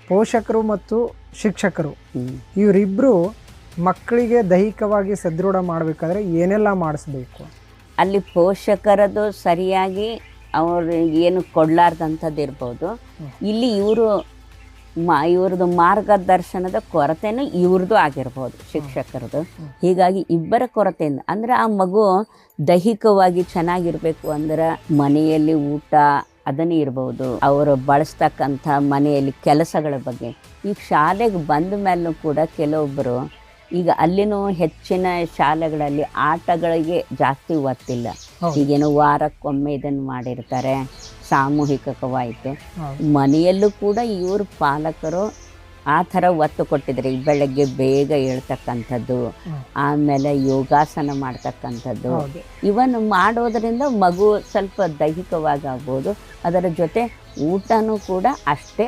ಪೋಷಕರು ಮತ್ತು ಶಿಕ್ಷಕರು ಇವರಿಬ್ಬರು ಮಕ್ಕಳಿಗೆ ದೈಹಿಕವಾಗಿ ಸದೃಢ ಮಾಡಬೇಕಾದ್ರೆ ಏನೆಲ್ಲ ಮಾಡಿಸ್ಬೇಕು? ಅಲ್ಲಿ ಪೋಷಕರದು ಸರಿಯಾಗಿ ಅವರು ಏನು ಕೊಡಲಾರ್ದಂಥದ್ದು ಇರ್ಬೋದು. ಇಲ್ಲಿ ಇವ್ರದ್ದು ಮಾರ್ಗದರ್ಶನದ ಕೊರತೆನೂ ಇವ್ರದ್ದು ಆಗಿರ್ಬೋದು, ಶಿಕ್ಷಕರದು. ಹೀಗಾಗಿ ಇಬ್ಬರ ಕೊರತೆಯಿಂದ ಅಂದರೆ ಆ ಮಗು ದೈಹಿಕವಾಗಿ ಚೆನ್ನಾಗಿರಬೇಕು ಅಂದ್ರೆ ಮನೆಯಲ್ಲಿ ಊಟ ಅದನ್ನೇ ಇರ್ಬೋದು, ಅವರು ಬಳಸ್ತಕ್ಕಂಥ ಮನೆಯಲ್ಲಿ ಕೆಲಸಗಳ ಬಗ್ಗೆ. ಈಗ ಶಾಲೆಗೆ ಬಂದ ಮೇಲೂ ಕೂಡ ಕೆಲವೊಬ್ಬರು ಈಗ ಅಲ್ಲಿನೂ ಹೆಚ್ಚಿನ ಶಾಲೆಗಳಲ್ಲಿ ಆಟಗಳಿಗೆ ಜಾಸ್ತಿ ಒತ್ತಿಲ್ಲ. ಈಗೇನು ವಾರಕ್ಕೊಮ್ಮೆ ಇದನ್ನು ಮಾಡಿರ್ತಾರೆ, ಸಾಮೂಹಿಕ ಕವಾಯತು. ಮನೆಯಲ್ಲೂ ಕೂಡ ಇವರು ಪಾಲಕರು ಆ ಥರ ಒತ್ತು ಕೊಟ್ಟಿದ್ದಾರೆ. ಈಗ ಬೆಳಗ್ಗೆ ಬೇಗ ಹೇಳ್ತಕ್ಕಂಥದ್ದು, ಆಮೇಲೆ ಯೋಗಾಸನ ಮಾಡ್ತಕ್ಕಂಥದ್ದು, ಇವನ್ನು ಮಾಡೋದರಿಂದ ಮಗು ಸ್ವಲ್ಪ ದೈಹಿಕವಾಗಿ ಆಗ್ಬೋದು. ಅದರ ಜೊತೆ ಊಟನೂ ಕೂಡ ಅಷ್ಟೇ